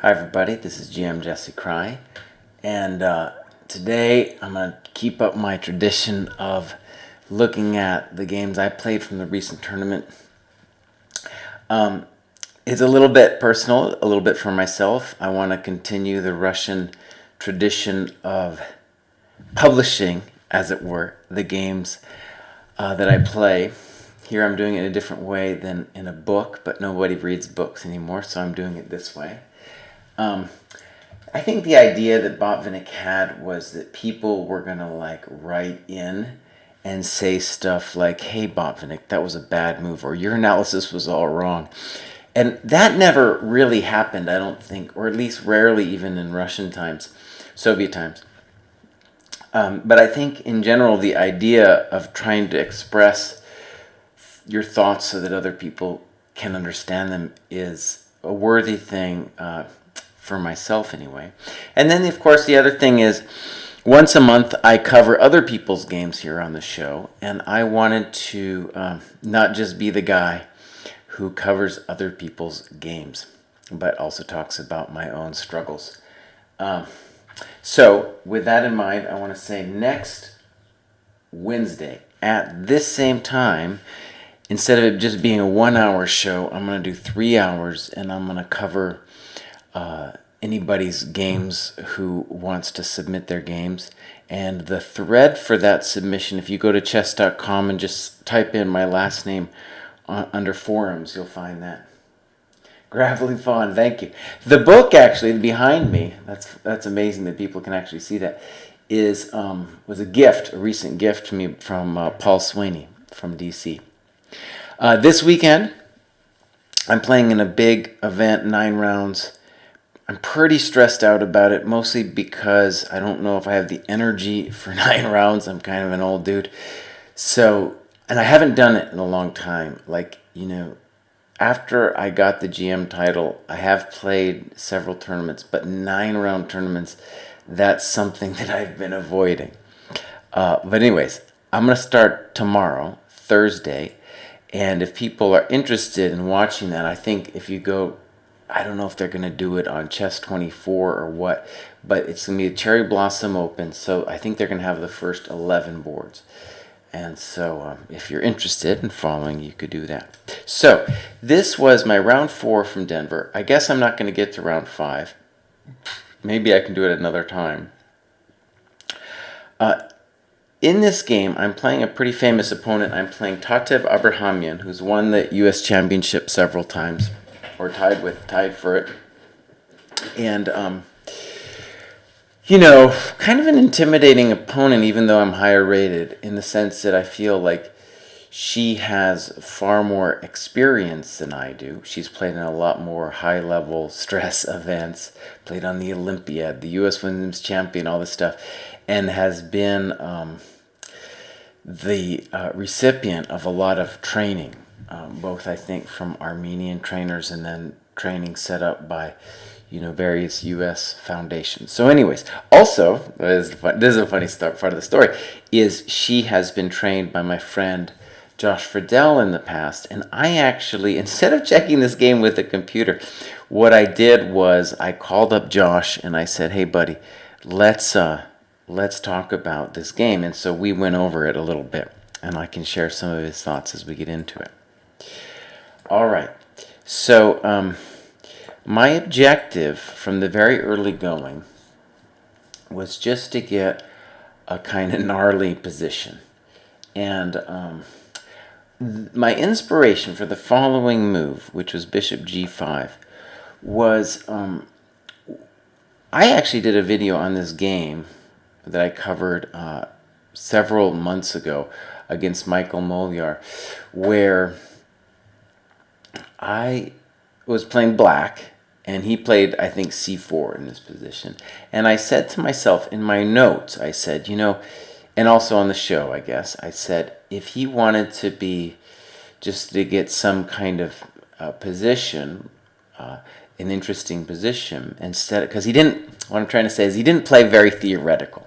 Hi everybody, this is GM Jesse Cry, and today I'm going to keep up my tradition of looking at the games I played from the recent tournament. It's a little bit personal, a little bit for myself. I want to continue the Russian tradition of publishing, as it were, the games that I play. Here I'm doing it in a different way than in a book, but nobody reads books anymore, so I'm doing it this way. I think the idea that Botvinnik had was that people were going to write in and say stuff like, hey Botvinnik, that was a bad move, or your analysis was all wrong. And that never really happened, I don't think, or at least rarely even in Russian times, Soviet times. But I think in general the idea of trying to express your thoughts so that other people can understand them is a worthy thing, for myself anyway. And then, of course, the other thing is once a month I cover other people's games here on the show, and I wanted to not just be the guy who covers other people's games, but also talks about my own struggles. So, with that in mind, I want to say next Wednesday at this same time, instead of it just being a 1 hour show, I'm going to do 3 hours, and I'm going to cover anybody's games who wants to submit their games. And the thread for that submission, if you go to chess.com and just type in my last name under forums, you'll find that. Gravelly Fawn, thank you. The book actually behind me, that's amazing that people can actually see that, was a recent gift to me from Paul Sweeney from DC. This weekend, I'm playing in a big event, 9 rounds. I'm pretty stressed out about it, mostly because I don't know if I have the energy for 9 rounds. I'm kind of an old dude. So, and I haven't done it in a long time. After I got the GM title, I have played several tournaments, but 9-round tournaments, that's something that I've been avoiding. But anyways, I'm going to start tomorrow, Thursday, and if people are interested in watching that, I think if you go, I don't know if they're going to do it on Chess 24 or what, but it's going to be a Cherry Blossom Open, so I think they're going to have the first 11 boards. And so if you're interested in following, you could do that. So this was my round 4 from Denver. I guess I'm not going to get to round 5. Maybe I can do it another time. In this game, I'm playing a pretty famous opponent. I'm playing Tatev Abrahamyan, who's won the U.S. Championship several times, or tied for it. And, kind of an intimidating opponent, even though I'm higher rated, in the sense that I feel like she has far more experience than I do. She's played in a lot more high-level stress events, played on the Olympiad, the U.S. Women's Champion, all this stuff, and has been the recipient of a lot of training, both I think from Armenian trainers and then training set up by various U.S. foundations. So anyways, also, this is a funny part of the story, is she has been trained by my friend Josh Friedel in the past, and I actually, instead of checking this game with the computer, what I did was I called up Josh and I said, hey buddy, let's talk about this game. And so we went over it a little bit, and I can share some of his thoughts as we get into it. All right, so my objective from the very early going was just to get a kind of gnarly position. And my inspiration for the following move, which was Bishop G5, was I actually did a video on this game that I covered several months ago against Michael Molyar, where I was playing black, and he played, I think, c4 in this position. And I said to myself in my notes, I said, and also on the show, I guess, I said, if he wanted to be, just to get some kind of position, an interesting position, instead, because what I'm trying to say is he didn't play very theoretical,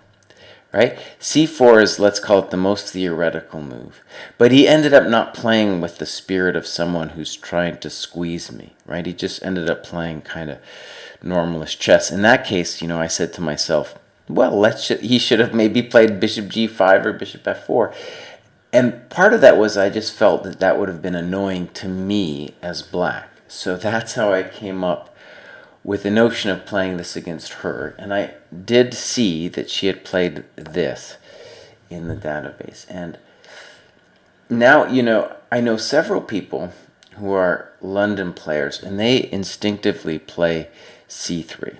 right? C4 is, let's call it, the most theoretical move. But he ended up not playing with the spirit of someone who's trying to squeeze me, right? He just ended up playing kind of normalist chess. In that case, I said to myself, well, he should have maybe played bishop g5 or bishop f4. And part of that was I just felt that that would have been annoying to me as black. So that's how I came up with the notion of playing this against her. And I did see that she had played this in the database. And now, I know several people who are London players, and they instinctively play c3.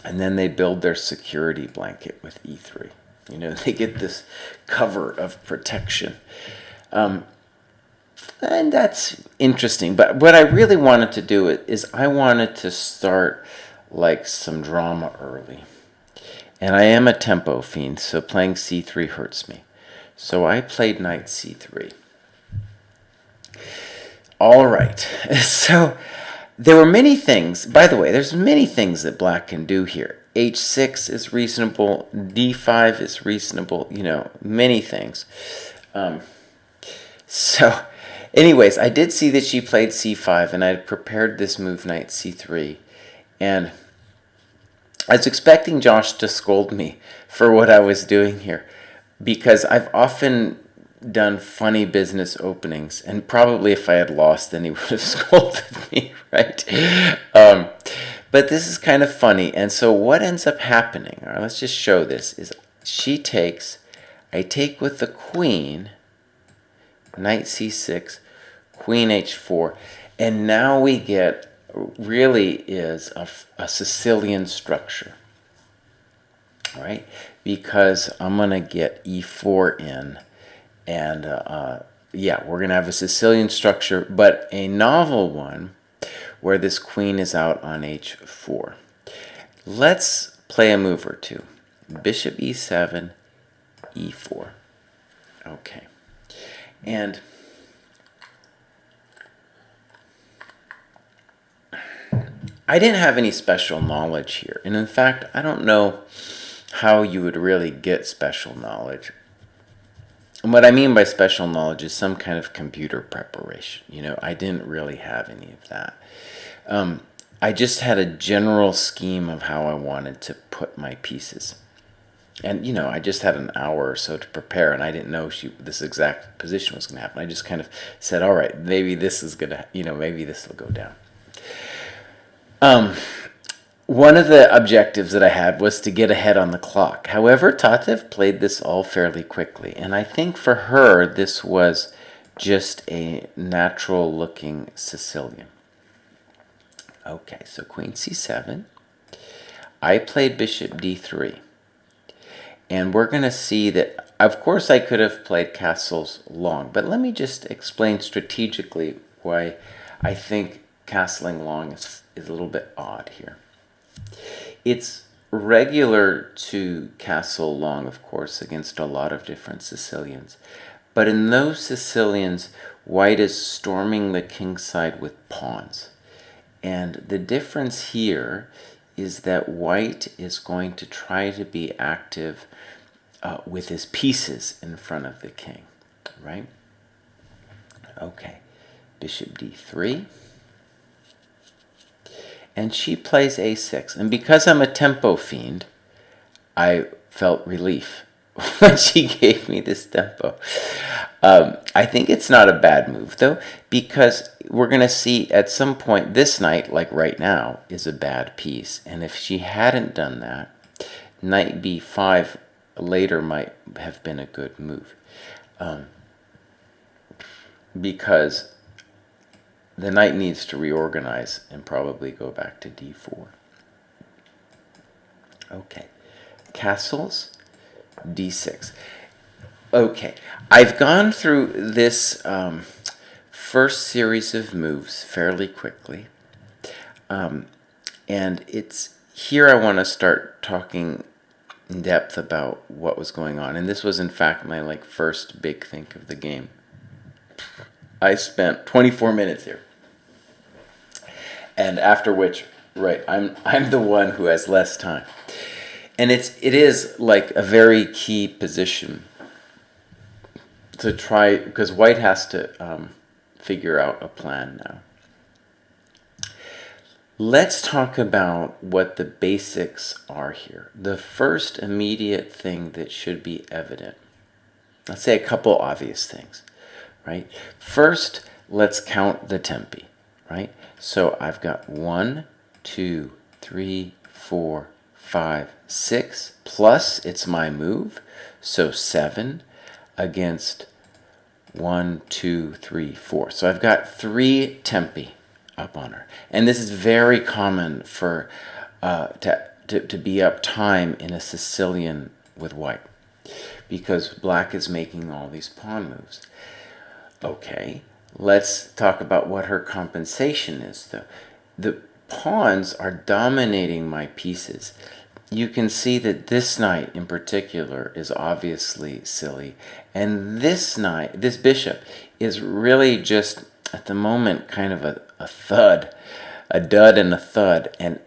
And then they build their security blanket with e3. They get this cover of protection. And that's interesting. But what I really wanted to do is I wanted to start like some drama early. And I am a tempo fiend, so playing c3 hurts me. So I played knight c3. All right. So there were many things. By the way, there's many things that black can do here. h6 is reasonable. d5 is reasonable. Many things. So anyways, I did see that she played c5, and I had prepared this move, knight c3. And I was expecting Josh to scold me for what I was doing here, because I've often done funny business openings, and probably if I had lost, then he would have scolded me, right? But this is kind of funny. And so what ends up happening, all right, let's just show this, is she takes, I take with the queen, knight c6, queen h4, and now we get, really is a Sicilian structure, all right? Because I'm going to get e4 in, and yeah, we're going to have a Sicilian structure, but a novel one where this queen is out on h4. Let's play a move or two. Bishop e7, e4. Okay. And I didn't have any special knowledge here. And in fact, I don't know how you would really get special knowledge. And what I mean by special knowledge is some kind of computer preparation. I didn't really have any of that. I just had a general scheme of how I wanted to put my pieces. And, I just had an hour or so to prepare, and I didn't know this exact position was going to happen. I just kind of said, all right, maybe this is going to, maybe this will go down. One of the objectives that I had was to get ahead on the clock. However, Tatev played this all fairly quickly, and I think for her this was just a natural-looking Sicilian. Okay, so queen c7. I played bishop d3. And we're going to see that, of course, I could have played castles long, but let me just explain strategically why I think castling long is a little bit odd here. It's regular to castle long, of course, against a lot of different Sicilians. But in those Sicilians, white is storming the king's side with pawns. And the difference here is that white is going to try to be active with his pieces in front of the king, right? Okay, bishop d3. And she plays a6. And because I'm a tempo fiend, I felt relief when she gave me this tempo. I think it's not a bad move, though, because we're going to see at some point this knight, like right now, is a bad piece. And if she hadn't done that, knight b5 later might have been a good move. Because the knight needs to reorganize and probably go back to d4. Okay, castles, d6. Okay, I've gone through this first series of moves fairly quickly. And it's here I want to start talking in depth about what was going on. And this was, in fact, my first big think of the game. I spent 24 minutes here. And after which, right, I'm the one who has less time. And it is like a very key position to try, because white has to figure out a plan now. Let's talk about what the basics are here. The first immediate thing that should be evident. Let's say a couple obvious things, right? First, let's count the tempi, right? So I've got 1, 2, 3, 4, 5, 6, plus it's my move, so 7 against 1, 2, 3, 4. So I've got 3 tempi up on her. And this is very common for to be up time in a Sicilian with white, because black is making all these pawn moves. Okay, let's talk about what her compensation is, though. The pawns are dominating my pieces. You can see that this knight in particular is obviously silly, and this bishop is really just at the moment kind of a thud, a dud and a thud, and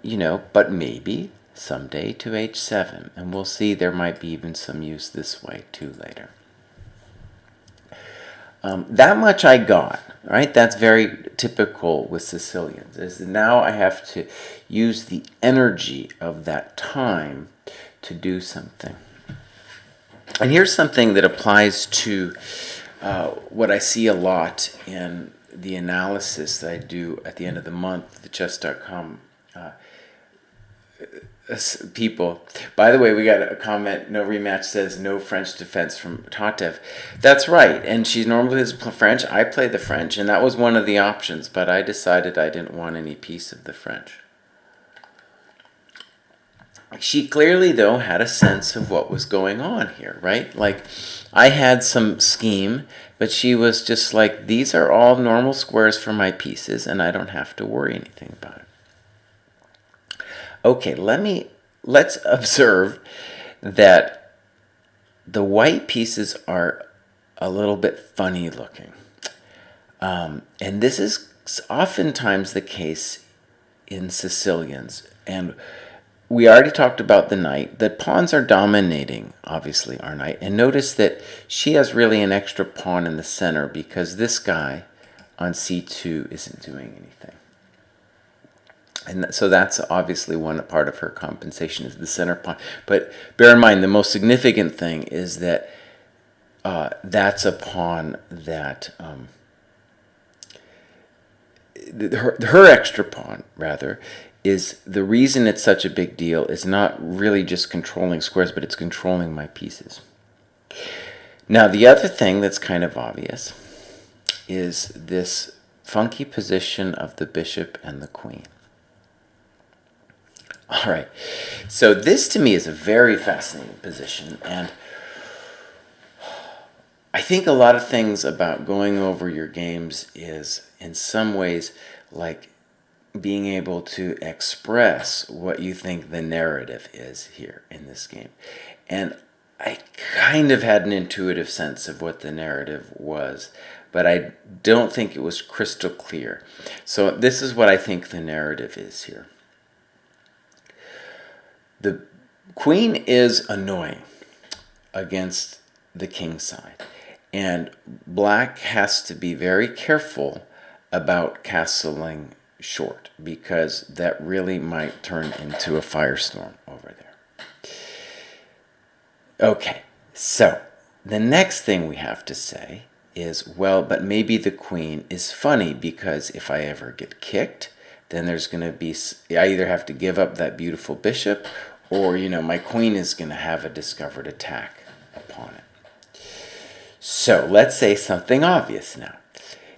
but maybe someday to h7, and we'll see there might be even some use this way too later. That much I got, right? That's very typical with Sicilians, is now I have to use the energy of that time to do something. And here's something that applies to what I see a lot in the analysis that I do at the end of the month, the chess.com people. By the way, we got a comment, no rematch says no French defense from Tatev. That's right, and she normally is French. I play the French, and that was one of the options, but I decided I didn't want any piece of the French. She clearly, though, had a sense of what was going on here, right? Like, I had some scheme, but she was just like, these are all normal squares for my pieces, and I don't have to worry anything about it. Okay, let's observe that the white pieces are a little bit funny looking. And this is oftentimes the case in Sicilians. And we already talked about the knight. The pawns are dominating, obviously, our knight. And notice that she has really an extra pawn in the center because this guy on c2 isn't doing anything. And so that's obviously one part of her compensation is the center pawn. But bear in mind, the most significant thing is that that's a pawn that her extra pawn, rather, is the reason it's such a big deal is not really just controlling squares, but it's controlling my pieces. Now, the other thing that's kind of obvious is this funky position of the bishop and the queen. All right, so this to me is a very fascinating position, and I think a lot of things about going over your games is in some ways like being able to express what you think the narrative is here in this game. And I kind of had an intuitive sense of what the narrative was, but I don't think it was crystal clear. So this is what I think the narrative is here. The queen is annoying against the king side, and black has to be very careful about castling short because that really might turn into a firestorm over there. Okay, so the next thing we have to say is, well, but maybe the queen is funny because if I ever get kicked, then there's going to be, I either have to give up that beautiful bishop or, my queen is going to have a discovered attack upon it. So let's say something obvious now.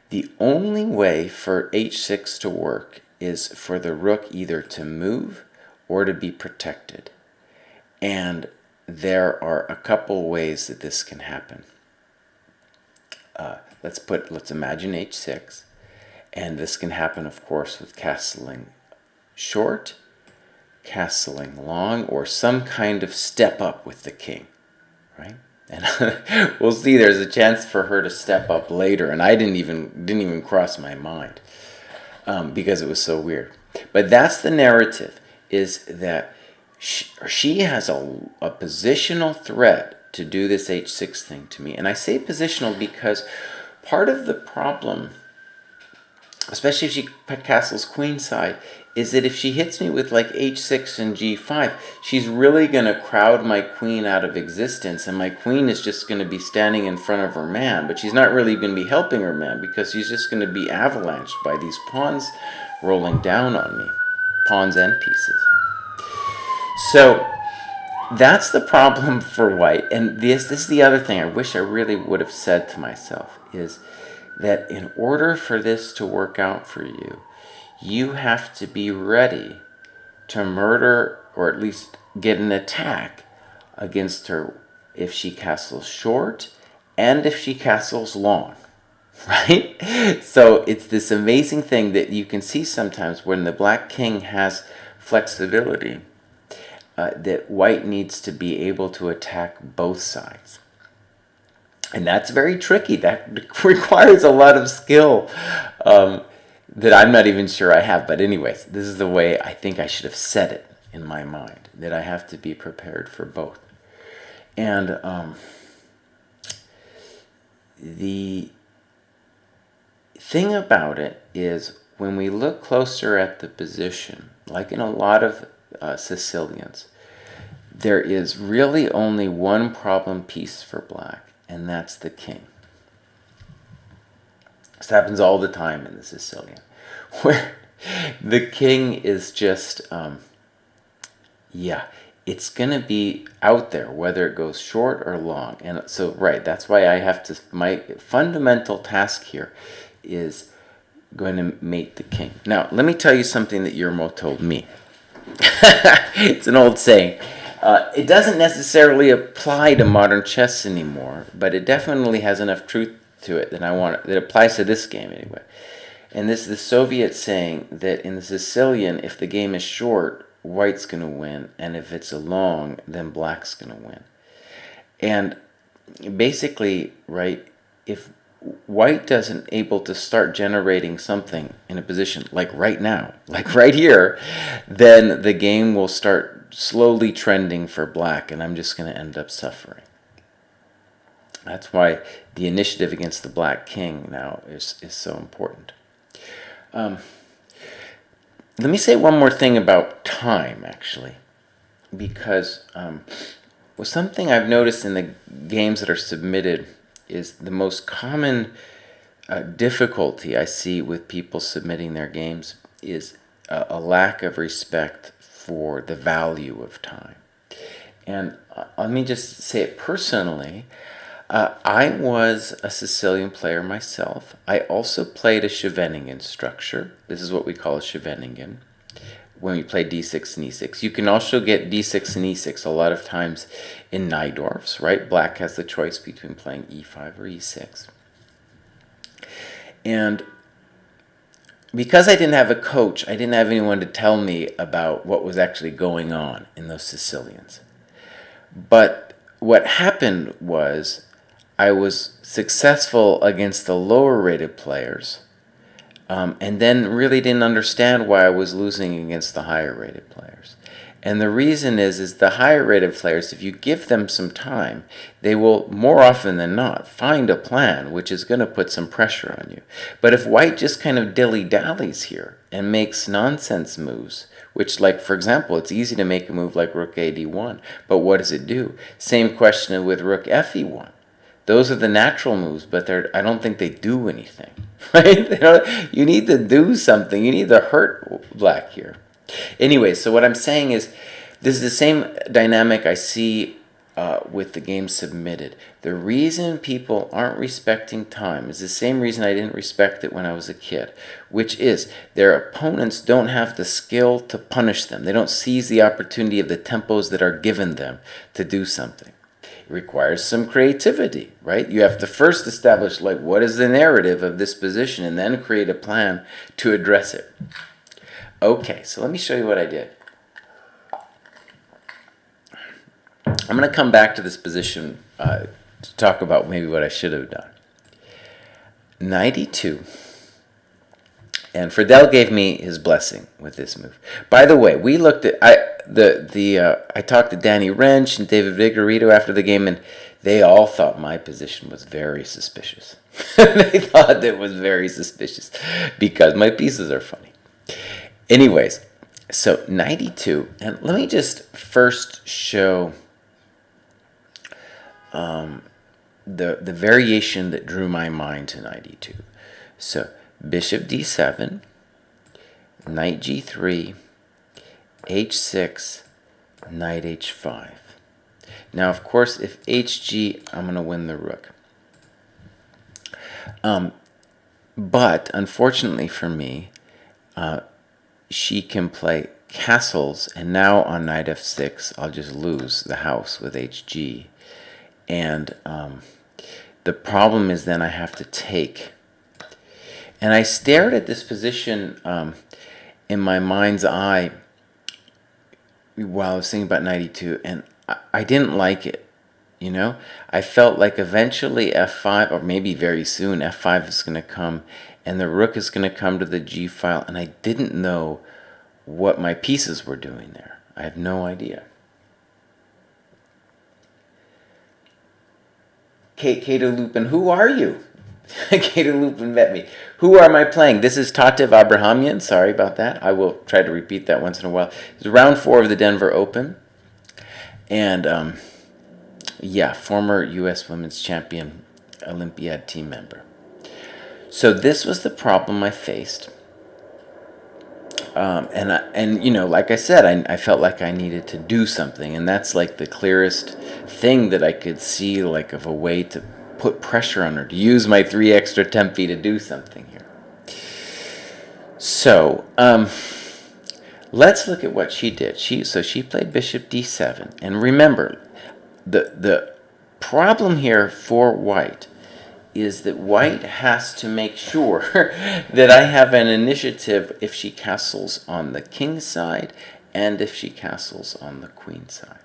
The only way for h6 to work is for the rook either to move or to be protected. And there are a couple ways that this can happen. Let's imagine h6. And this can happen, of course, with castling short, castling long, or some kind of step up with the king, right? And we'll see there's a chance for her to step up later, and I didn't even cross my mind because it was so weird. But that's the narrative, is that she has a positional threat to do this h6 thing to me. And I say positional because part of the problem, especially if she castles queenside, is that if she hits me with like h6 and g5, she's really going to crowd my queen out of existence, and my queen is just going to be standing in front of her man, but she's not really going to be helping her man because she's just going to be avalanched by these pawns rolling down on me, pawns and pieces. So that's the problem for white. And this is the other thing I wish I really would have said to myself, is that in order for this to work out for you, you have to be ready to murder, or at least get an attack against her if she castles short and if she castles long, right? So it's this amazing thing that you can see sometimes when the black king has flexibility, that white needs to be able to attack both sides. And that's very tricky. That requires a lot of skill that I'm not even sure I have. But anyways, this is the way I think I should have said it in my mind, that I have to be prepared for both. And the thing about it is, when we look closer at the position, like in a lot of Sicilians, there is really only one problem piece for black, and that's the king. This happens all the time in the Sicilian, where the king is just, it's going to be out there, whether it goes short or long. And so, right, that's why I have to, my fundamental task here is going to mate the king. Now, let me tell you something that Yermo told me. It's an old saying. It doesn't necessarily apply to modern chess anymore, but it definitely has enough truth to it that applies to this game anyway. And this is the Soviet saying that in the Sicilian, if the game is short, white's going to win, and if it's a long, then black's going to win. And basically, right, if white doesn't able to start generating something in a position like right now, like right here, then the game will start slowly trending for black, and I'm just going to end up suffering. That's why the initiative against the black king now is so important. Let me say one more thing about time, actually, because something I've noticed in the games that are submitted is the most common difficulty I see with people submitting their games is a lack of respect for the value of time. And let me just say it personally. I was a Sicilian player myself. I also played a Scheveningen structure. This is what we call a Scheveningen, when we play d6 and e6. You can also get d6 and e6 a lot of times in Najdorfs, right? Black has the choice between playing e5 or e6. And because I didn't have a coach, I didn't have anyone to tell me about what was actually going on in those Sicilians. But what happened was I was successful against the lower rated players, and then really didn't understand why I was losing against the higher rated players. And the reason is the higher rated players, if you give them some time, they will more often than not find a plan which is going to put some pressure on you. But if white just kind of dilly-dallies here and makes nonsense moves, which, like, for example, it's easy to make a move like rook a d1, but what does it do? Same question with rook fe1. Those are the natural moves, but I don't think they do anything, right? You need to do something. You need to hurt black here. Anyway, so what I'm saying is, this is the same dynamic I see with the game submitted. The reason people aren't respecting time is the same reason I didn't respect it when I was a kid, which is their opponents don't have the skill to punish them. They don't seize the opportunity of the tempos that are given them to do something. It requires some creativity, right? You have to first establish, like, what is the narrative of this position, and then create a plan to address it. Okay, so let me show you what I did. I'm going to come back to this position to talk about maybe what I should have done. Knight e2. And Friedel gave me his blessing with this move. By the way, we looked at I talked to Danny Wrench and David Vigorito after the game, and they all thought my position was very suspicious. They thought it was very suspicious because my pieces are funny. Anyways, so 92, and let me just first show the variation that drew my mind to 92. So bishop d7, knight g3, h6, knight h5. Now, of course, if hg, I'm going to win the rook. But unfortunately for me, she can play castles, and now on knight f6, I'll just lose the house with hg. And the problem is then I have to take. And I stared at this position in my mind's eye while I was thinking about 92, and I didn't like it. You know, I felt like eventually f5, or maybe very soon, f5 is going to come, and the rook is going to come to the g file, and I didn't know what my pieces were doing there. I have no idea. Kato Lupin, who are you? Kato Lupin met me. Who am I playing? This is Tatev Abrahamian. Sorry about that. I will try to repeat that once in a while. It's round 4 of the Denver Open. And, yeah, former U.S. Women's Champion Olympiad team member. So this was the problem I faced. And you know, like I said, I felt like I needed to do something, and that's like the clearest thing that I could see, like, of a way to put pressure on her, to use my 3 extra tempi to do something here. So let's look at what she did. So she played bishop d7, and remember, the problem here for white is that white has to make sure that I have an initiative if she castles on the king side and if she castles on the queen side.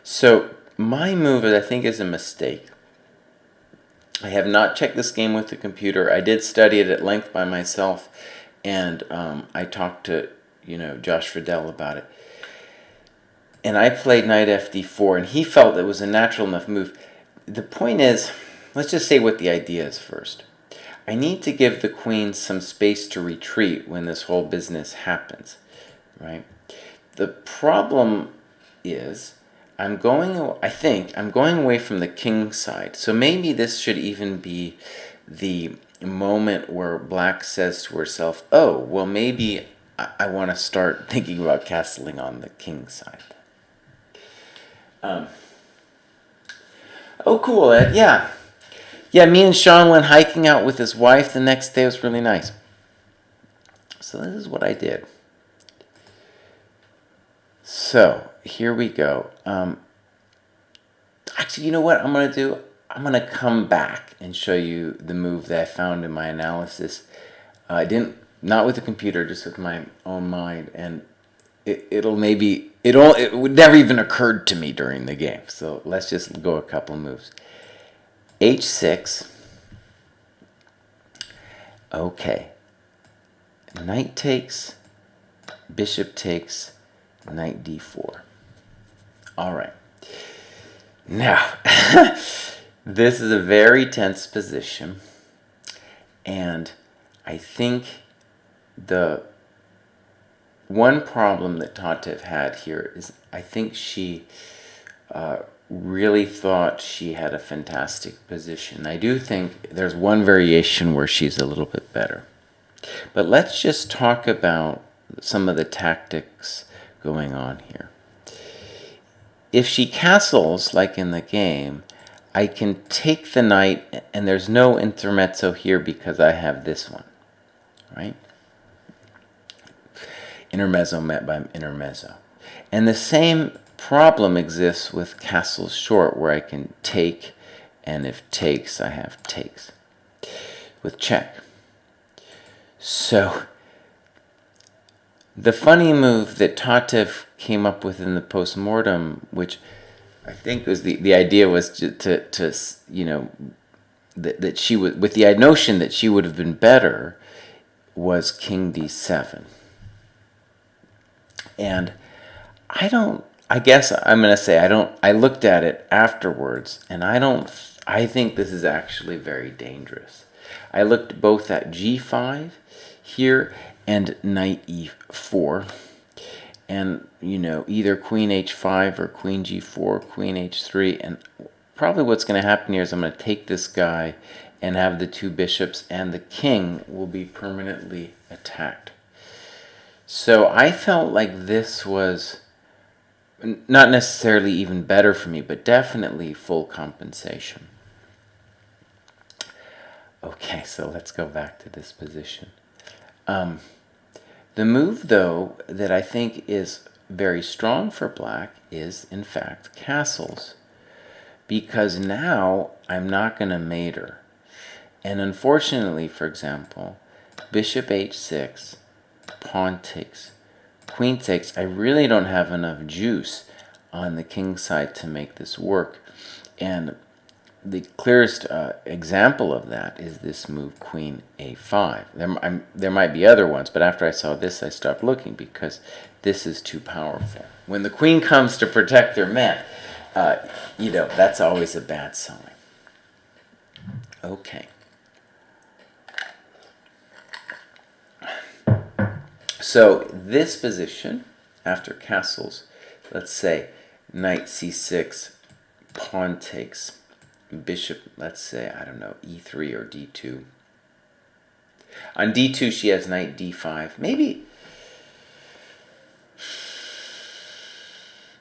So my move, I think, is a mistake. I have not checked this game with the computer. I did study it at length by myself, and I talked to Josh Friedel about it. And I played knight fd4, and he felt it was a natural enough move. The point is, let's just say what the idea is first. I need to give the queen some space to retreat when this whole business happens, right? The problem is, I think I'm going away from the king side. So maybe this should even be the moment where black says to herself, oh, well, maybe I want to start thinking about castling on the king side. Oh, cool, Ed. Yeah. Yeah, me and Sean went hiking out with his wife the next day. It was really nice. So this is what I did. So here we go. Actually, you know what I'm going to do? I'm going to come back and show you the move that I found in my analysis. Not with the computer, just with my own mind. And it would never even occurred to me during the game. So let's just go a couple moves. h6. Okay. Knight takes, bishop takes, knight d4. All right. Now, this is a very tense position, and I think the one problem that Tatev had here is I think she really thought she had a fantastic position. I do think there's one variation where she's a little bit better. But let's just talk about some of the tactics going on here. If she castles, like in the game, I can take the knight, and there's no intermezzo here because I have this one, right? Intermezzo met by intermezzo. And the same problem exists with castles short, where I can take, and if takes, I have takes with check. So the funny move that Tatev came up with in the postmortem, which I think was the idea was to that she would, with the notion that she would have been better, was king d7. And I guess I'm going to say I looked at it afterwards, and I think this is actually very dangerous. I looked both at g5 here and knight e4, and either queen h5 or queen g4, queen h3, and probably what's going to happen here is I'm going to take this guy and have the two bishops, and the king will be permanently attacked. So I felt like this was not necessarily even better for me, but definitely full compensation. Okay, so let's go back to this position. The move, though, that I think is very strong for black is, in fact, castles. Because now I'm not going to mate her. And unfortunately, for example, bishop h6, pawn takes, queen takes. I really don't have enough juice on the king side to make this work. And the clearest example of that is this move, queen a5. There might be other ones, but after I saw this, I stopped looking because this is too powerful. When the queen comes to protect her man, that's always a bad sign. Okay. So this position, after castles, let's say knight c6, pawn takes, bishop, let's say, I don't know, e3 or d2. On d2, she has knight d5. Maybe.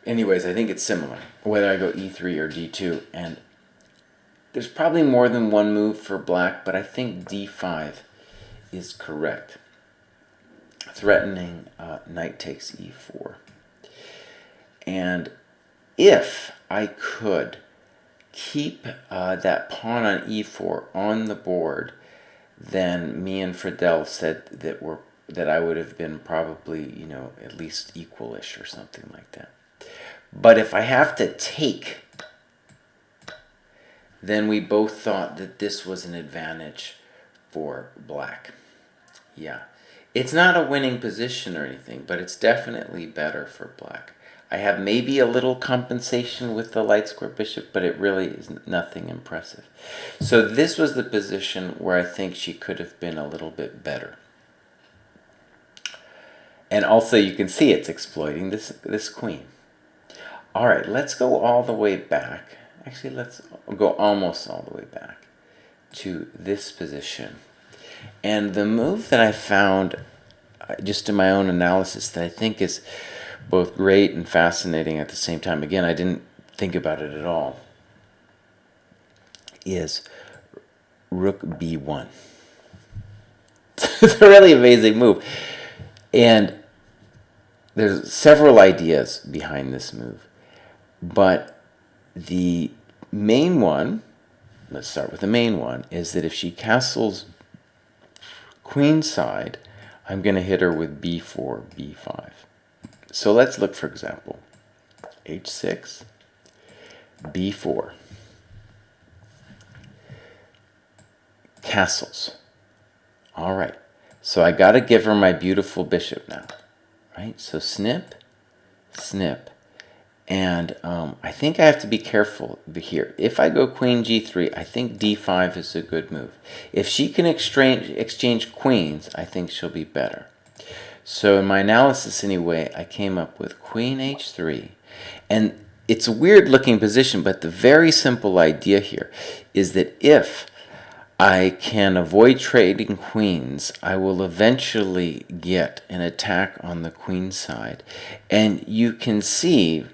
Anyways, I think it's similar, whether I go e3 or d2. And there's probably more than one move for black, but I think d5 is correct. Threatening knight takes e4. And if I could keep that pawn on e4 on the board, then me and Friedel said that I would have been probably, at least equalish or something like that. But if I have to take, then we both thought that this was an advantage for black. Yeah. It's not a winning position or anything, but it's definitely better for black. I have maybe a little compensation with the light square bishop, but it really is nothing impressive. So this was the position where I think she could have been a little bit better. And also you can see it's exploiting this queen. All right, let's go all the way back. Actually, let's go almost all the way back to this position. And the move that I found, just in my own analysis, that I think is both great and fascinating at the same time, again, I didn't think about it at all, is rook b1. It's a really amazing move. And there's several ideas behind this move. But the main one, let's start with the main one, is that if she castles queen side, I'm going to hit her with b4, b5. So let's look, for example, h6, b4, castles. All right, so I got to give her my beautiful bishop now, right? So snip, snip. And I think I have to be careful here. If I go queen g3, I think d5 is a good move. If she can exchange queens, I think she'll be better. So in my analysis anyway, I came up with queen h3. And it's a weird looking position, but the very simple idea here is that if I can avoid trading queens, I will eventually get an attack on the queen side. And you can see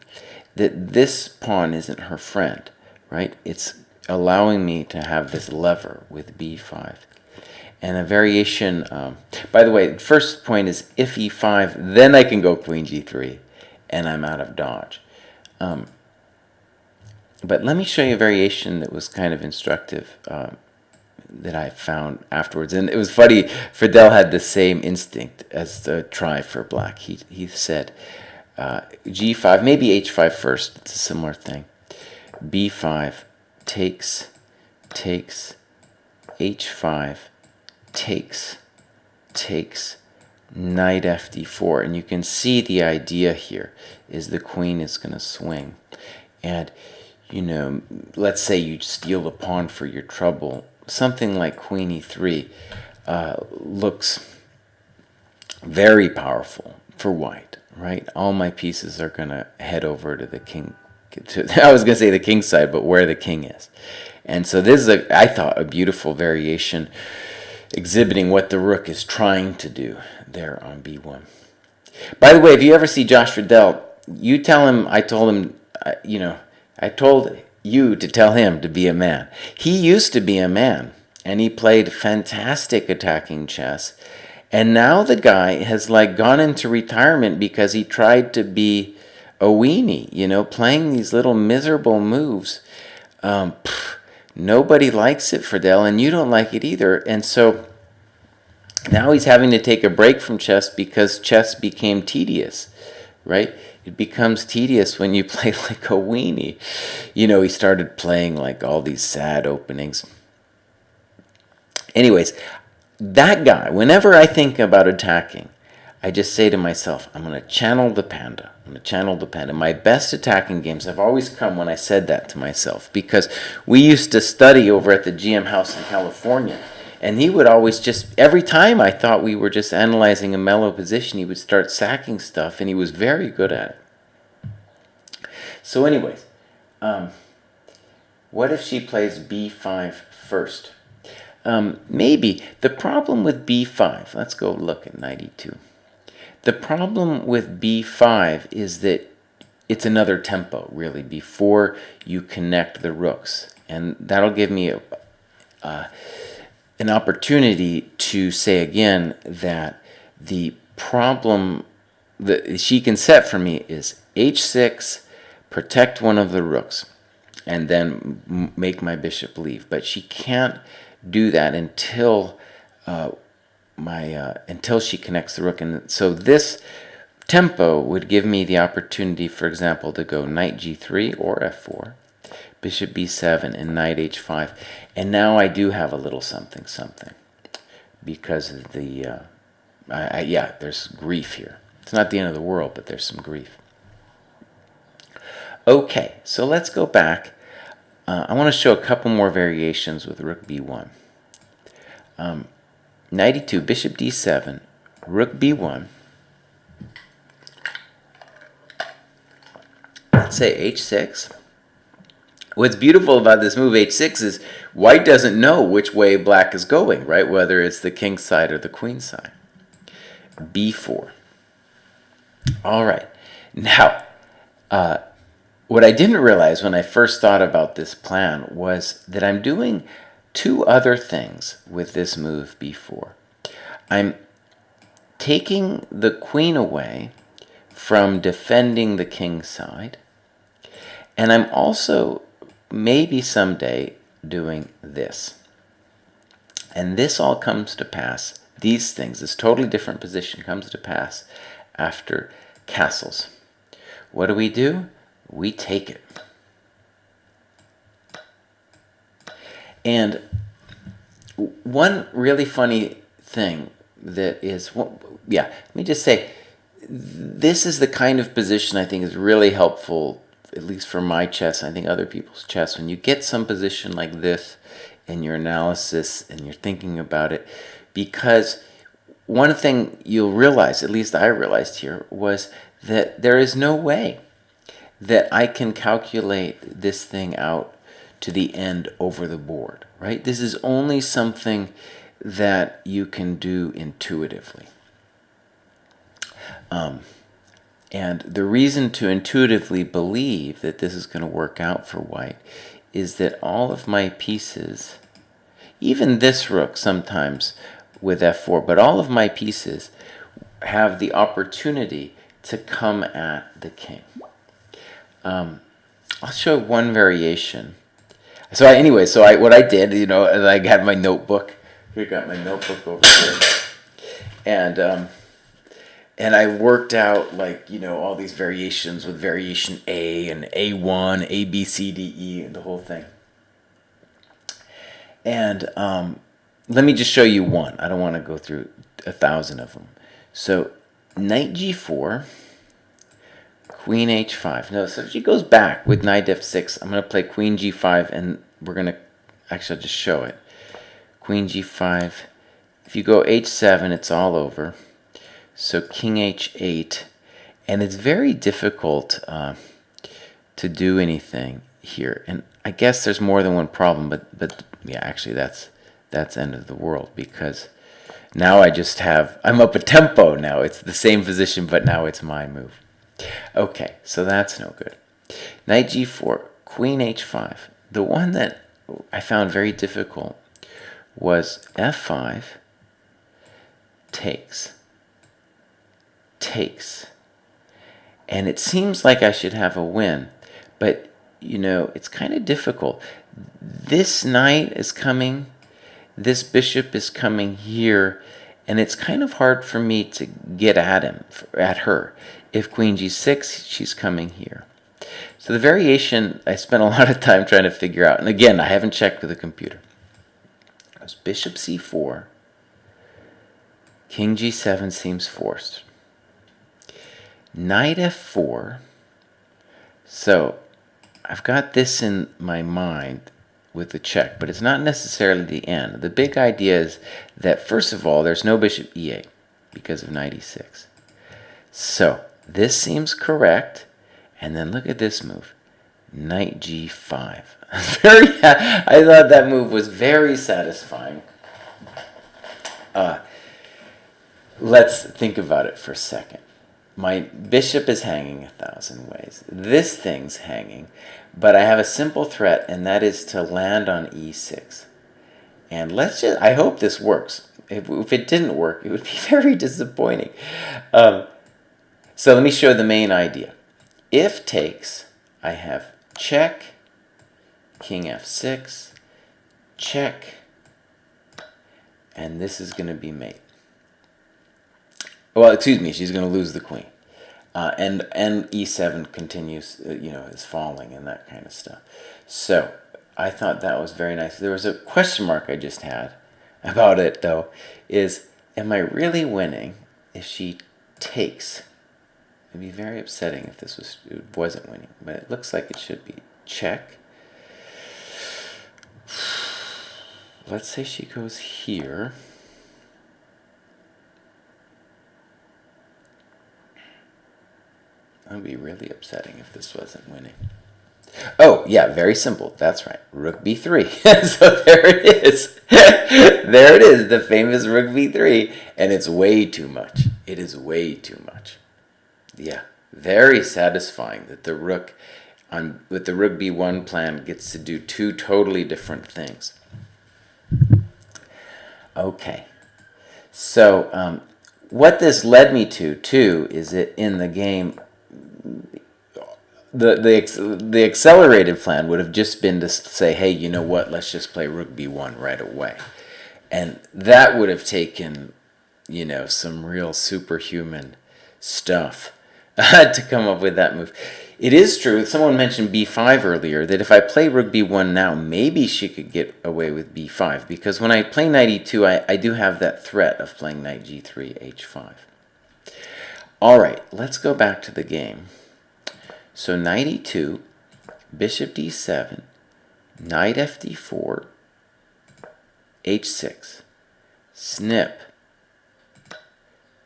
that this pawn isn't her friend, right? It's allowing me to have this lever with b5. And a variation, by the way, the first point is if e5, then I can go queen g3, and I'm out of dodge. But let me show you a variation that was kind of instructive that I found afterwards. And it was funny, Friedel had the same instinct as the try for black. He said g5, maybe h5 first, it's a similar thing. b5 takes, takes, h5 takes, knight fd4. And you can see the idea here is the queen is going to swing. And, let's say you steal the pawn for your trouble. Something like queen e3 looks very powerful for white, right? All my pieces are going to head over to the king. I was going to say the king side, but where the king is. And so this is, I thought, a beautiful variation exhibiting what the rook is trying to do there on b1. By the way, if you ever see Josh Riddell, you tell him I told him, I told you to tell him to be a man. He used to be a man, and he played fantastic attacking chess. And now the guy has gone into retirement because he tried to be a weenie, playing these little miserable moves. Nobody likes it, Friedel, and you don't like it either. And so now he's having to take a break from chess because chess became tedious, right? It becomes tedious when you play like a weenie. He started playing all these sad openings. Anyways, that guy, whenever I think about attacking, I just say to myself, I'm going to channel the panda. My best attacking games have always come when I said that to myself, because we used to study over at the GM house in California, and he would always every time I thought we were just analyzing a mellow position, he would start sacking stuff, and he was very good at it. So anyways, what if she plays b5 first? Maybe. The problem with b5, let's go look at knight e2. The problem with b5 is that it's another tempo, really, before you connect the rooks. And that'll give me an opportunity to say again that the problem that she can set for me is h6, protect one of the rooks, and then make my bishop leave. But she can't do that until until she connects the rook. And so this tempo would give me the opportunity, for example, to go knight g3 or f4, bishop b7, and knight h5. And now I do have a little something because of the there's grief here. It's not the end of the world, but there's some grief. Okay, so let's go back. I want to show a couple more variations with rook b1. Knight e2, bishop d7, rook b1. Let's say h6. What's beautiful about this move h6 is white doesn't know which way black is going, right? Whether it's the king side or the queen side. b4. All right. Now, what I didn't realize when I first thought about this plan was that I'm doing two other things with this move b4. I'm taking the queen away from defending the king side, and I'm also maybe someday doing this. And this all comes to pass, these things, this totally different position comes to pass after castles. What do? We take it. And one really funny thing that is, let me just say, this is the kind of position I think is really helpful, at least for my chess, I think other people's chess. When you get some position like this in your analysis and you're thinking about it, because one thing you'll realize, at least I realized here, was that there is no way that I can calculate this thing out to the end over the board, right? This is only something that you can do intuitively. And the reason to intuitively believe that this is going to work out for white is that all of my pieces, even this rook sometimes with f4, but all of my pieces have the opportunity to come at the king. I'll show one variation. So what I did, I had my notebook. Here, got my notebook over here, and I worked out all these variations with variation A and A1, A, B, C, D, E, and the whole thing. And let me just show you one. I don't want to go through 1,000 of them. So knight g4, queen h5. No, so she goes back with knight f6. I'm going to play queen g5, and we're going to, actually I'll just show it. Queen g5. If you go h7, it's all over. So king h8. And it's very difficult to do anything here. And I guess there's more than one problem, but yeah, actually that's end of the world, because now I'm up a tempo now. It's the same position, but now it's my move. Okay, so that's no good. Knight g4, queen h5. The one that I found very difficult was f5, takes. And it seems like I should have a win, but it's kind of difficult. This knight is coming, this bishop is coming here, and it's kind of hard for me to get at her. If queen g6, she's coming here. So the variation, I spent a lot of time trying to figure out, and again, I haven't checked with the computer. It was bishop c4, king g7 seems forced. Knight f4. So I've got this in my mind with the check, but it's not necessarily the end. The big idea is that, first of all, there's no bishop e8 because of knight e6. So this seems correct. And then look at this move, knight g5. I thought that move was very satisfying. Let's think about it for a second. My bishop is hanging 1,000 ways. This thing's hanging, but I have a simple threat, and that is to land on e6. And I hope this works. If it didn't work, it would be very disappointing. So let me show the main idea. If takes, I have check, king f6, check, and this is going to be mate. Well, excuse me, she's going to lose the queen. And e7 continues, is falling and that kind of stuff. So I thought that was very nice. There was a question mark I just had about it, though, is, am I really winning if she takes? It'd be very upsetting if it wasn't winning, but it looks like it should be. Check. Let's say she goes here. That would be really upsetting if this wasn't winning. Oh, yeah, very simple. That's right. Rook b3. So there it is. There it is, the famous rook b3. And it's way too much. It is way too much. Yeah, very satisfying that the rook with the rook b1 plan gets to do two totally different things. Okay, so what this led me to too is that in the game, the accelerated plan would have just been to say, hey, you know what? Let's just play rook b1 right away, and that would have taken, some real superhuman stuff to come up with that move. It is true, someone mentioned b5 earlier, that if I play rook b1 now, maybe she could get away with b5, because when I play knight e2, I do have that threat of playing knight g3, h5. All right, let's go back to the game. So knight e2, bishop d7, knight fd4, h6, snip,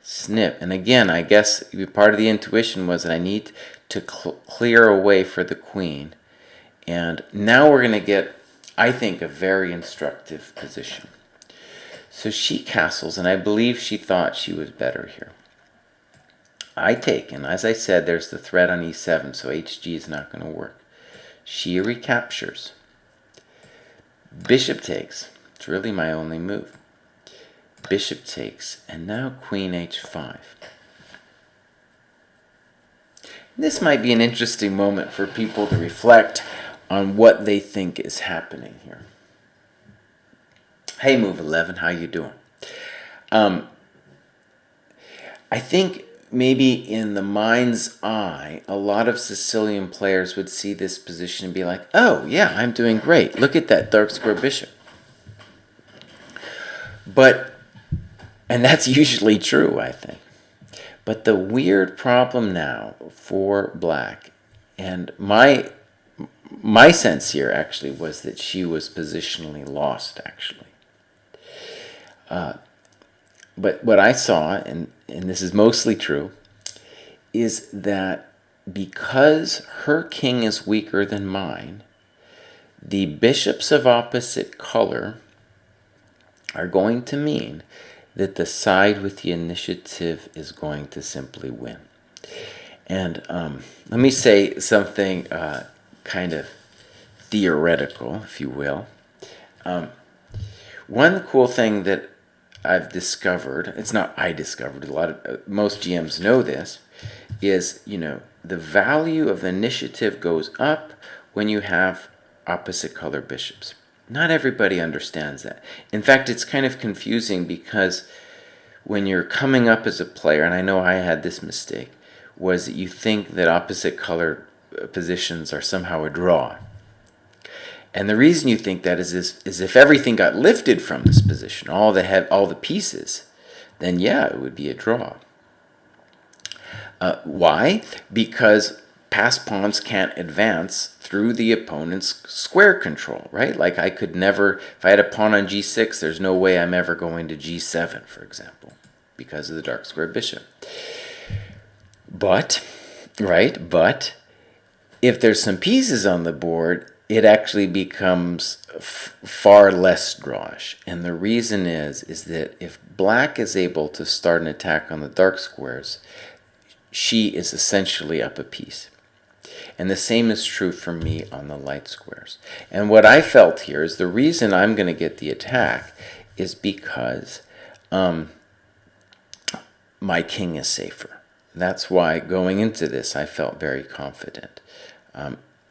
snip. And again, I guess part of the intuition was that I need to clear a way for the queen. And now we're going to get, I think, a very instructive position. So she castles, and I believe she thought she was better here. I take, and as I said, there's the threat on e7, so hg is not going to work. She recaptures. Bishop takes. It's really my only move. Bishop takes, and now queen h5. This might be an interesting moment for people to reflect on what they think is happening here. Hey, Move 11, how you doing? I think maybe in the mind's eye, a lot of Sicilian players would see this position and be like, oh, yeah, I'm doing great. Look at that dark square bishop. But, and that's usually true, I think. But the weird problem now for black, and my sense here actually was that she was positionally lost, actually. But what I saw, and this is mostly true, is that because her king is weaker than mine, the bishops of opposite color are going to mean that the side with the initiative is going to simply win. And let me say something kind of theoretical, if you will. One cool thing that I've discovered, it's not I discovered, most GMs know this, is, the value of initiative goes up when you have opposite color bishops. Not everybody understands that. In fact, it's kind of confusing because when you're coming up as a player, and I know I had this mistake, was that you think that opposite color positions are somehow a draw. And the reason you think that is if everything got lifted from this position, all the pieces, then yeah, it would be a draw. Why? Because passed pawns can't advance through the opponent's square control, right? Like I could never, if I had a pawn on g6, there's no way I'm ever going to g7, for example, because of the dark square bishop. But if there's some pieces on the board, it actually becomes far less drawish. And the reason is that if black is able to start an attack on the dark squares, she is essentially up a piece. And the same is true for me on the light squares. And what I felt here is the reason I'm going to get the attack is because my king is safer. That's why going into this I felt very confident.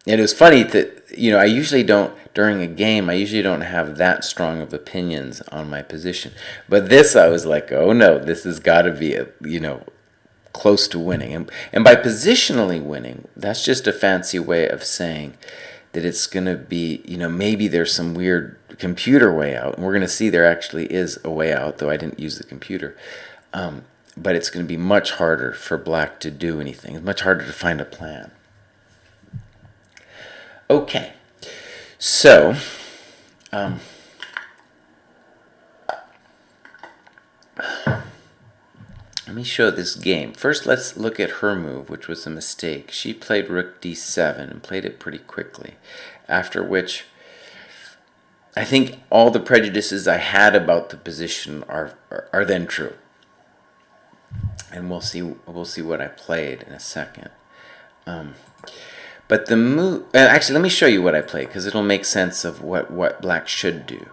It was funny that, I usually don't, during a game, I usually don't have that strong of opinions on my position. But this, I was like, oh no, this has got to be, close to winning. And by positionally winning, that's just a fancy way of saying that it's going to be, maybe there's some weird computer way out. And we're going to see there actually is a way out, though I didn't use the computer. But it's going to be much harder for black to do anything. It's much harder to find a plan. Okay, so let me show this game. First, let's look at her move, which was a mistake. She played rook d7 and played it pretty quickly, after which I think all the prejudices I had about the position are then true. And we'll see what I played in a second. But the move, actually, let me show you what I played, because it'll make sense of what black should do.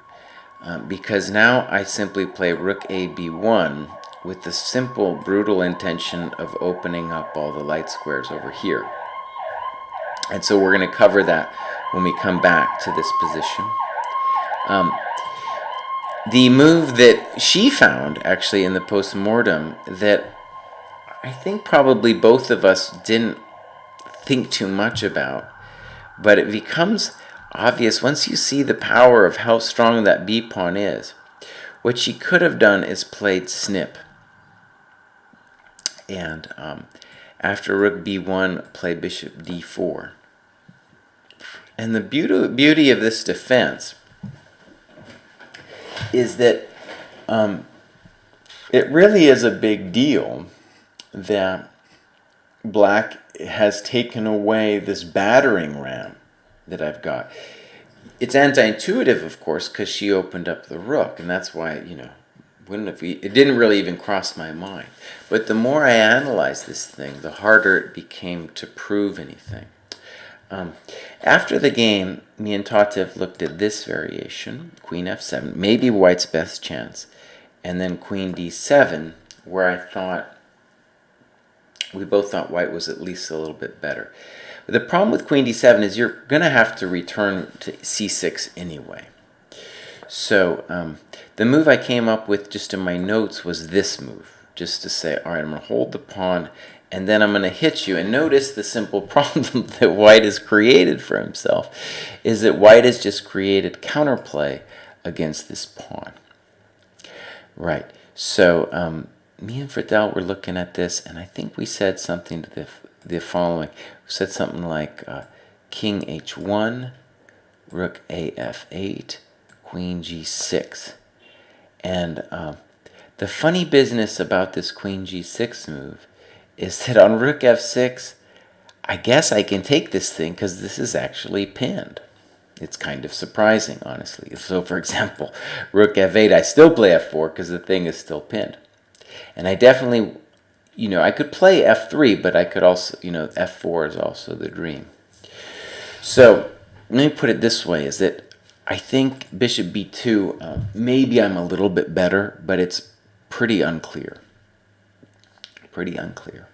Because now I simply play rook a b1 with the simple, brutal intention of opening up all the light squares over here. And so we're going to cover that when we come back to this position. The move that she found, actually, in the post-mortem, that I think probably both of us didn't think too much about, but it becomes obvious once you see the power of how strong that b pawn is. What she could have done is played snip, and after rook b1, play bishop d4. And the beauty of this defense is that it really is a big deal that black has taken away this battering ram that I've got. It's anti-intuitive, of course, because she opened up the rook, and that's why, it didn't really even cross my mind. But the more I analyzed this thing, the harder it became to prove anything. After the game, me and Tatev looked at this variation, queen f7, maybe white's best chance, and then queen d7, where we both thought white was at least a little bit better. But the problem with queen d7 is you're going to have to return to c6 anyway. So the move I came up with just in my notes was this move, just to say, all right, I'm going to hold the pawn, and then I'm going to hit you. And notice the simple problem that white has created for himself is that white has just created counterplay against this pawn. Right. So me and Friedel were looking at this, and I think we said something to the following. We said something like King H1, Rook AF8, Queen G6. And the funny business about this Queen G6 move is that on Rook F6, I guess I can take this thing because this is actually pinned. It's kind of surprising, honestly. So, for example, Rook F8, I still play F4 because the thing is still pinned. And I definitely, I could play F3, but I could also, F4 is also the dream. So, let me put it this way, is that I think Bishop B2, maybe I'm a little bit better, but it's pretty unclear. Pretty unclear.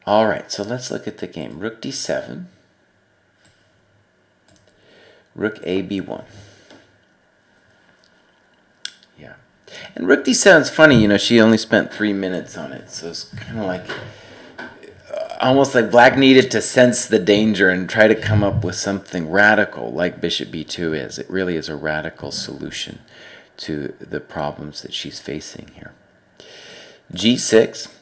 All right, so let's look at the game. Rook D7. Rook A B1. Yeah. And Rook D7 is funny, she only spent 3 minutes on it. So it's kind of like, almost like Black needed to sense the danger and try to come up with something radical like Bishop B2 is. It really is a radical solution to the problems that she's facing here. G6.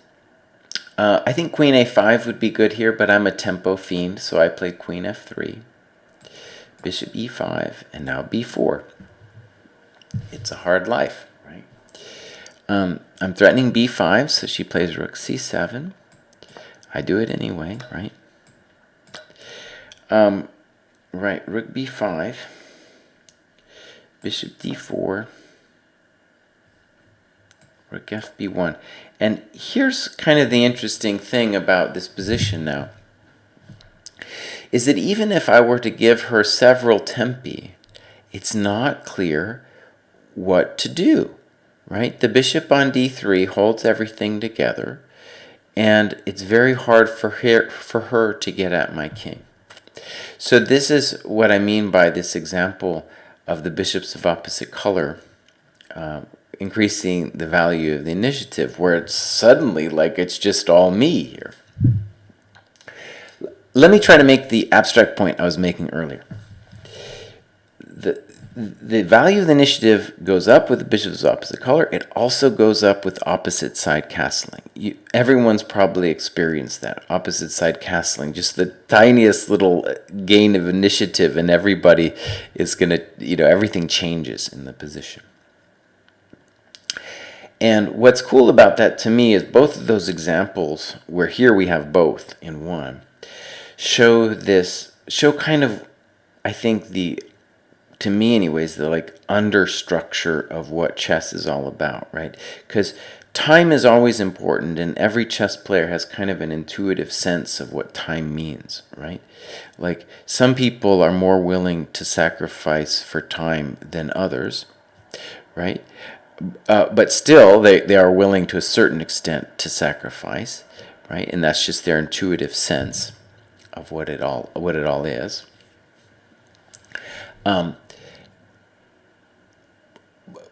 I think Queen A5 would be good here, but I'm a tempo fiend, so I played Queen F3. Bishop E5, and now B4. It's a hard life, right? I'm threatening B5, so she plays Rook C7. I do it anyway, right? Right, Rook B5, Bishop D4, Rook FB1. And here's kind of the interesting thing about this position now, is that even if I were to give her several tempi, it's not clear what to do, right? The bishop on D3 holds everything together, and it's very hard for her to get at my king. So this is what I mean by this example of the bishops of opposite color increasing the value of the initiative, where it's suddenly like it's just all me here. Let me try to make the abstract point I was making earlier. The value of the initiative goes up with the bishops of opposite color. It also goes up with opposite side castling. Everyone's probably experienced that. Opposite side castling, just the tiniest little gain of initiative, and everybody is going to, everything changes in the position. And what's cool about that to me is both of those examples, where here we have both in one, show kind of, I think, to me anyways, the understructure of what chess is all about, right? Because time is always important, and every chess player has kind of an intuitive sense of what time means, right? Like, some people are more willing to sacrifice for time than others, right? But still, they are willing to a certain extent to sacrifice, right? And that's just their intuitive sense of what it all is.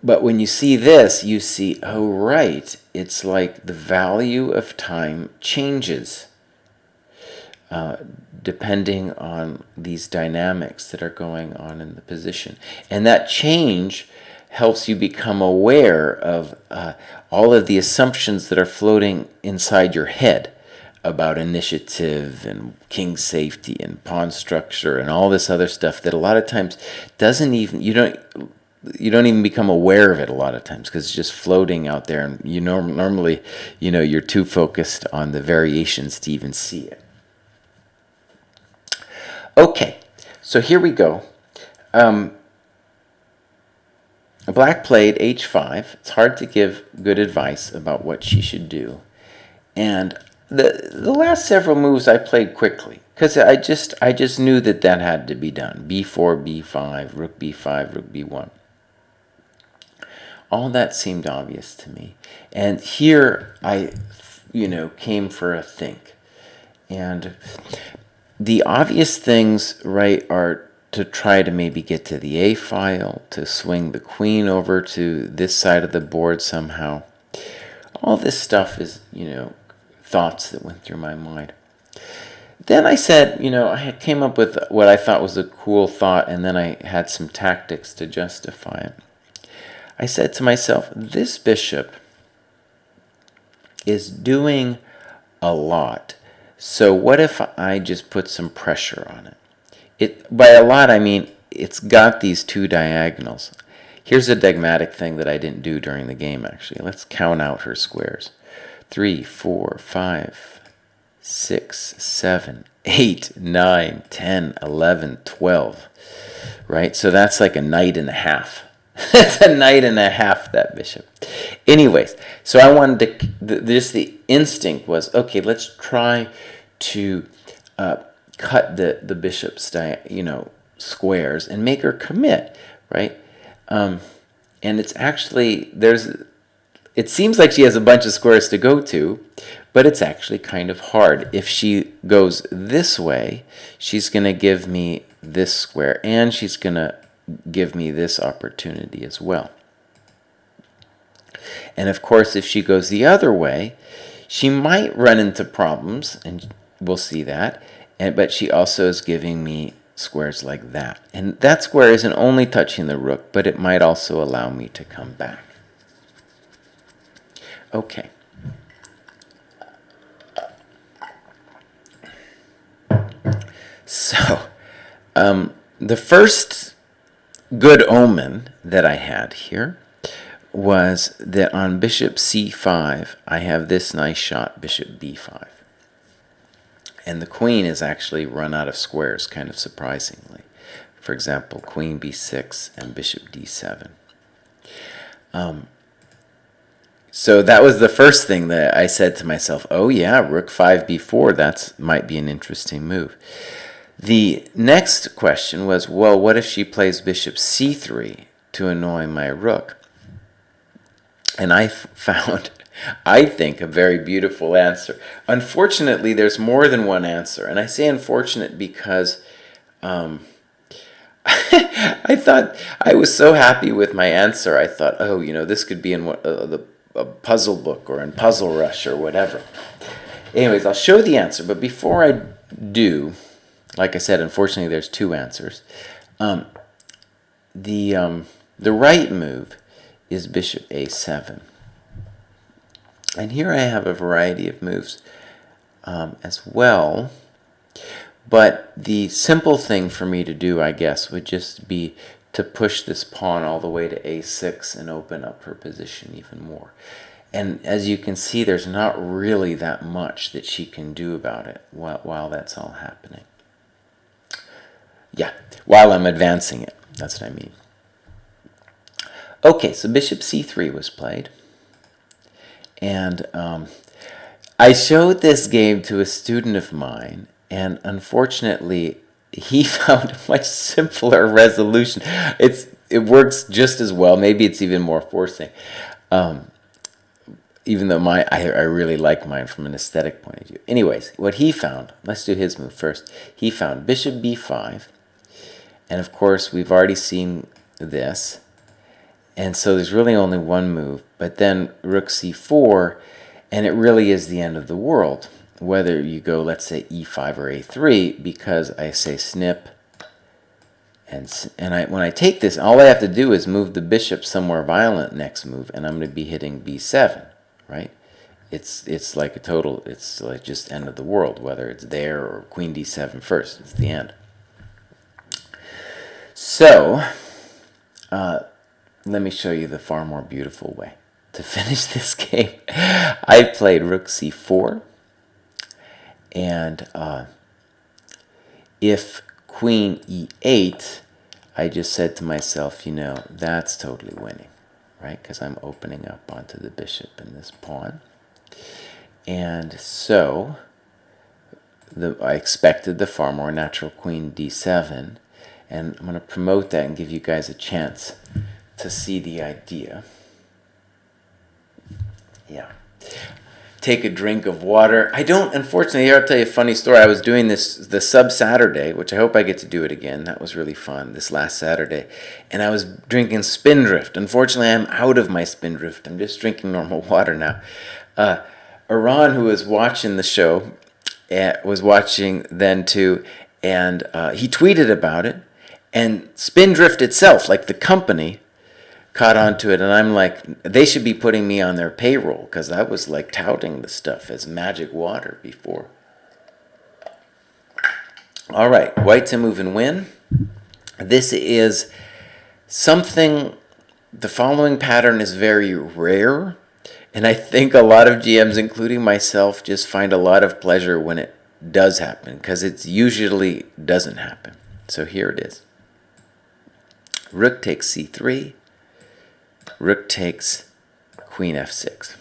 But when you see this, you see, oh right, it's like the value of time changes depending on these dynamics that are going on in the position. And that change helps you become aware of all of the assumptions that are floating inside your head about initiative and king safety and pawn structure and all this other stuff that a lot of times you don't even become aware of it a lot of times, because it's just floating out there, and normally you're too focused on the variations to even see it. Okay, so here we go. Black played H5. It's hard to give good advice about what she should do. And the last several moves I played quickly, because I just knew that had to be done. B4, B5, Rook B5, Rook B1. All that seemed obvious to me. And here I, came for a think. And the obvious things, right, are to try to maybe get to the A file, to swing the queen over to this side of the board somehow. All this stuff is, thoughts that went through my mind. Then I said, I came up with what I thought was a cool thought, and then I had some tactics to justify it. I said to myself, this bishop is doing a lot. So what if I just put some pressure on it? By a lot, I mean it's got these two diagonals. Here's a dogmatic thing that I didn't do during the game, actually. Let's count out her squares. 3, 4, 5, 6, 7, 8, 9, 10, 11, 12. Right? So that's like a knight and a half. That's a knight and a half, that bishop. Anyways, so I wanted to, just the instinct was, okay, let's try to cut the bishop's, squares and make her commit, right? And it's actually, it seems like she has a bunch of squares to go to, but it's actually kind of hard. If she goes this way, she's going to give me this square, and she's going to give me this opportunity as well. And of course, if she goes the other way, she might run into problems, and we'll see that. But she also is giving me squares like that. And that square isn't only touching the rook, but it might also allow me to come back. Okay. So, the first good omen that I had here was that on bishop c5, I have this nice shot, bishop b5. And the queen is actually run out of squares, kind of surprisingly. For example, queen b6 and bishop d7. So that was the first thing that I said to myself, oh yeah, rook 5 b4, that might be an interesting move. The next question was, well, what if she plays bishop c3 to annoy my rook? And I found, I think, a very beautiful answer. Unfortunately, there's more than one answer. And I say unfortunate because I thought, I was so happy with my answer. I thought, oh, this could be in a puzzle book or in Puzzle Rush or whatever. Anyways, I'll show the answer. But before I do, like I said, unfortunately, there's two answers. The right move is bishop a7. And here I have a variety of moves as well. But the simple thing for me to do, I guess, would just be to push this pawn all the way to a6 and open up her position even more. And as you can see, there's not really that much that she can do about it while that's all happening. Yeah, while I'm advancing it. That's what I mean. Okay, so bishop c3 was played. And I showed this game to a student of mine, and unfortunately, he found a much simpler resolution. It works just as well. Maybe it's even more forcing. Even though I really like mine from an aesthetic point of view. Anyways, what he found, let's do his move first. He found bishop b5. And of course, we've already seen this. And so there's really only one move. But then rook c4, and it really is the end of the world. Whether you go, let's say, e5 or a3, because I say snip. And when I take this, all I have to do is move the bishop somewhere violent next move, and I'm going to be hitting b7, right? It's like a total, it's like just end of the world, whether it's there or queen d7 first. It's the end. So, let me show you the far more beautiful way to finish this game. I played rook c4, and if queen e8, I just said to myself, that's totally winning, right? Because I'm opening up onto the bishop and this pawn. And so I expected the far more natural queen d7, and I'm going to promote that and give you guys a chance to see the idea. Yeah. Take a drink of water. Unfortunately, here I'll tell you a funny story. I was doing the sub Saturday, which I hope I get to do it again. That was really fun, this last Saturday. And I was drinking Spindrift. Unfortunately, I'm out of my Spindrift. I'm just drinking normal water now. Iran, who was watching the show, was watching then too, and he tweeted about it. And Spindrift itself, like the company, caught on to it, and I'm like, they should be putting me on their payroll because I was like touting the stuff as magic water before. All right, white's a move and win. This is something, the following pattern is very rare, and I think a lot of GMs, including myself, just find a lot of pleasure when it does happen because it usually doesn't happen. So here it is. Rook takes c3, rook takes queen f6.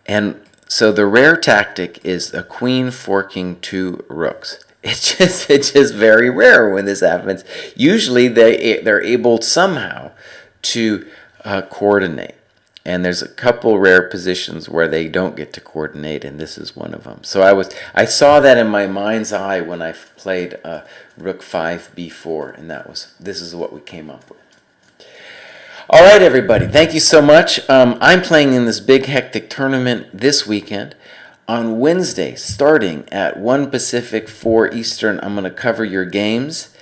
And so the rare tactic is a queen forking two rooks. It's just very rare when this happens. Usually they're able somehow to coordinate. And there's a couple rare positions where they don't get to coordinate, and this is one of them. So I saw that in my mind's eye when I played Rook 5 b4, and this is what we came up with. All right, everybody, thank you so much. I'm playing in this big hectic tournament this weekend. On Wednesday, starting at 1 Pacific, 4 Eastern, I'm going to cover your games.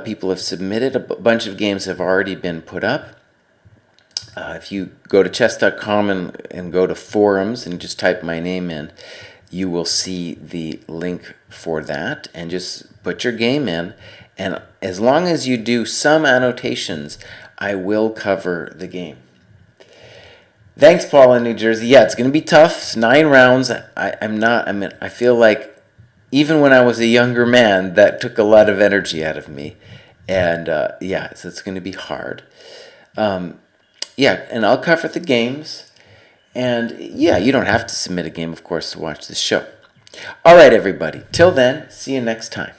People have submitted. A bunch of games have already been put up. If you go to chess.com and go to forums and just type my name in, you will see the link for that. And just put your game in. And as long as you do some annotations, I will cover the game. Thanks, Paul in New Jersey. Yeah, it's going to be tough. It's 9 rounds. I feel like even when I was a younger man, that took a lot of energy out of me. And yeah, so it's going to be hard. Yeah, and I'll cover the games. And yeah, you don't have to submit a game, of course, to watch this show. All right, everybody. Till then, see you next time.